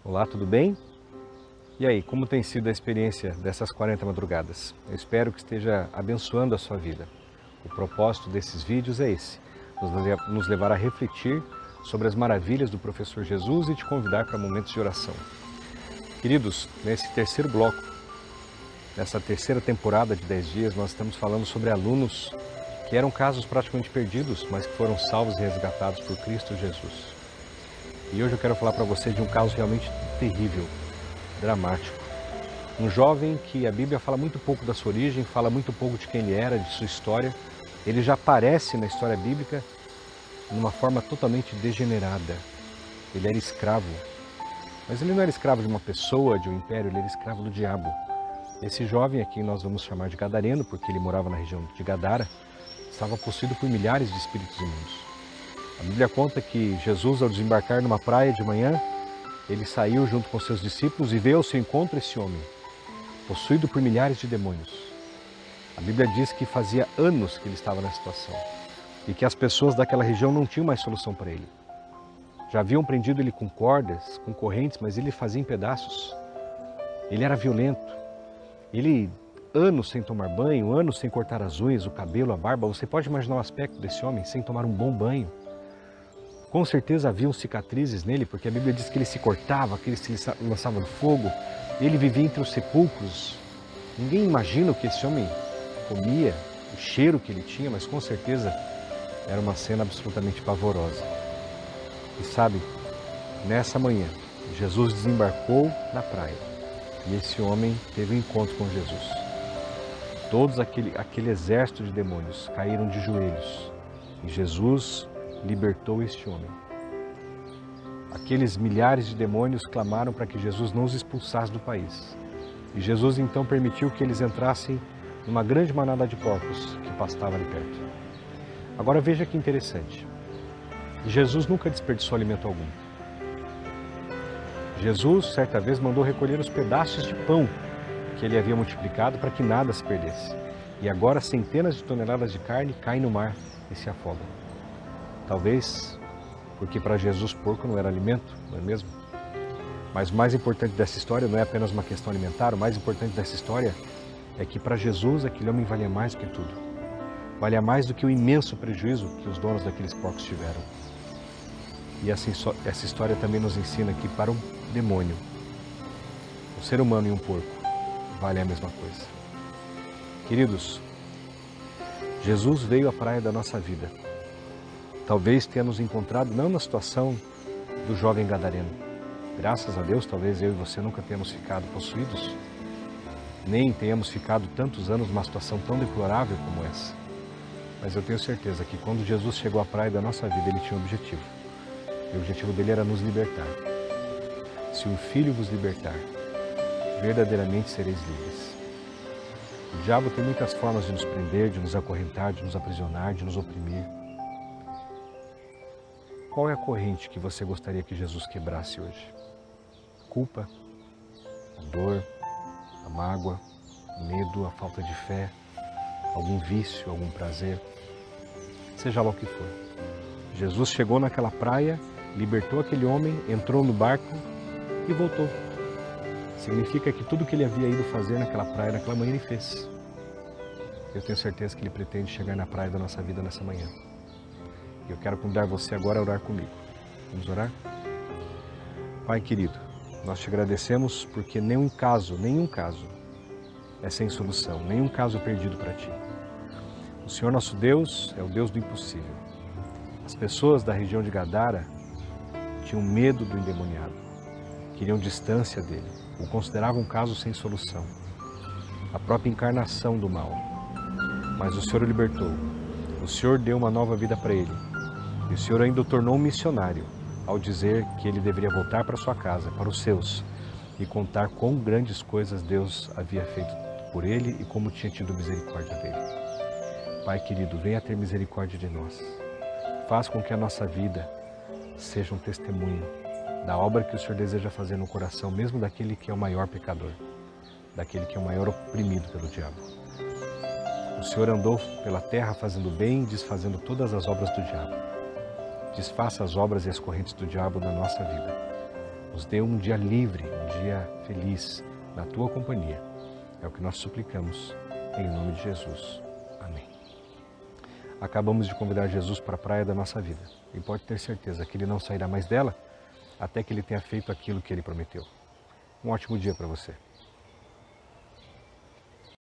Olá, tudo bem? E aí, como tem sido a experiência dessas 40 madrugadas? Eu espero que esteja abençoando a sua vida. O propósito desses vídeos é esse, nos levar a refletir sobre as maravilhas do professor Jesus e te convidar para momentos de oração. Queridos, nesse terceiro bloco, nessa terceira temporada de 10 dias, nós estamos falando sobre alunos que eram casos praticamente perdidos, mas que foram salvos e resgatados por Cristo Jesus. E hoje eu quero falar para você de um caso realmente terrível, dramático. Um jovem que a Bíblia fala muito pouco da sua origem, fala muito pouco de quem ele era, de sua história. Ele já aparece na história bíblica de uma forma totalmente degenerada. Ele era escravo, mas ele não era escravo de uma pessoa, de um império, ele era escravo do diabo. Esse jovem aqui nós vamos chamar de Gadareno, porque ele morava na região de Gadara, estava possuído por milhares de espíritos imundos. A Bíblia conta que Jesus, ao desembarcar numa praia de manhã, ele saiu junto com seus discípulos e veio ao seu encontro esse homem, possuído por milhares de demônios. A Bíblia diz que fazia anos que ele estava nessa situação e que as pessoas daquela região não tinham mais solução para ele. Já haviam prendido ele com cordas, com correntes, mas ele fazia em pedaços. Ele era violento. Ele, anos sem tomar banho, anos sem cortar as unhas, o cabelo, a barba. Você pode imaginar o aspecto desse homem sem tomar um bom banho. Com certeza haviam cicatrizes nele, porque a Bíblia diz que ele se cortava, que ele se lançava no fogo. Ele vivia entre os sepulcros. Ninguém imagina o que esse homem comia, o cheiro que ele tinha, mas com certeza era uma cena absolutamente pavorosa. E sabe, nessa manhã, Jesus desembarcou na praia e esse homem teve um encontro com Jesus. Todos aquele exército de demônios caíram de joelhos e Jesus libertou este homem. Aqueles milhares de demônios clamaram para que Jesus não os expulsasse do país. E Jesus então permitiu que eles entrassem numa grande manada de porcos que pastava ali perto. Agora veja que interessante. Jesus nunca desperdiçou alimento algum. Jesus, certa vez, mandou recolher os pedaços de pão que ele havia multiplicado para que nada se perdesse. E agora centenas de toneladas de carne caem no mar e se afogam. Talvez porque para Jesus porco não era alimento, não é mesmo? Mas o mais importante dessa história não é apenas uma questão alimentar, o mais importante dessa história é que para Jesus aquele homem valia mais do que tudo. Valia mais do que o imenso prejuízo que os donos daqueles porcos tiveram. E essa história também nos ensina que para um demônio, um ser humano e um porco, vale a mesma coisa. Queridos, Jesus veio à praia da nossa vida. Talvez tenha nos encontrado não na situação do jovem gadareno. Graças a Deus, talvez eu e você nunca tenhamos ficado possuídos, nem tenhamos ficado tantos anos numa situação tão deplorável como essa. Mas eu tenho certeza que quando Jesus chegou à praia da nossa vida, ele tinha um objetivo. E o objetivo dele era nos libertar. Se o Filho vos libertar, verdadeiramente sereis livres. O diabo tem muitas formas de nos prender, de nos acorrentar, de nos aprisionar, de nos oprimir. Qual é a corrente que você gostaria que Jesus quebrasse hoje? A culpa, a dor, a mágoa, o medo, a falta de fé, algum vício, algum prazer, seja lá o que for. Jesus chegou naquela praia, libertou aquele homem, entrou no barco e voltou. Significa que tudo que ele havia ido fazer naquela praia, naquela manhã, ele fez. Eu tenho certeza que ele pretende chegar na praia da nossa vida nessa manhã. E eu quero convidar você agora a orar comigo. Vamos orar? Pai querido, nós te agradecemos porque nenhum caso é sem solução, nenhum caso é perdido para ti. O Senhor nosso Deus é o Deus do impossível. As pessoas da região de Gadara tinham medo do endemoniado, queriam distância dele, o consideravam um caso sem solução, a própria encarnação do mal. Mas o Senhor o libertou, o Senhor deu uma nova vida para ele, e o Senhor ainda o tornou um missionário, ao dizer que ele deveria voltar para sua casa, para os seus, e contar quão grandes coisas Deus havia feito por ele e como tinha tido misericórdia dele. Pai querido, venha ter misericórdia de nós. Faz com que a nossa vida seja um testemunho da obra que o Senhor deseja fazer no coração, mesmo daquele que é o maior pecador, daquele que é o maior oprimido pelo diabo. O Senhor andou pela terra fazendo bem e desfazendo todas as obras do diabo. Desfaça as obras e as correntes do diabo na nossa vida. Nos dê um dia livre, um dia feliz na tua companhia. É o que nós suplicamos, em nome de Jesus. Amém. Acabamos de convidar Jesus para a praia da nossa vida e pode ter certeza que Ele não sairá mais dela até que Ele tenha feito aquilo que Ele prometeu. Um ótimo dia para você.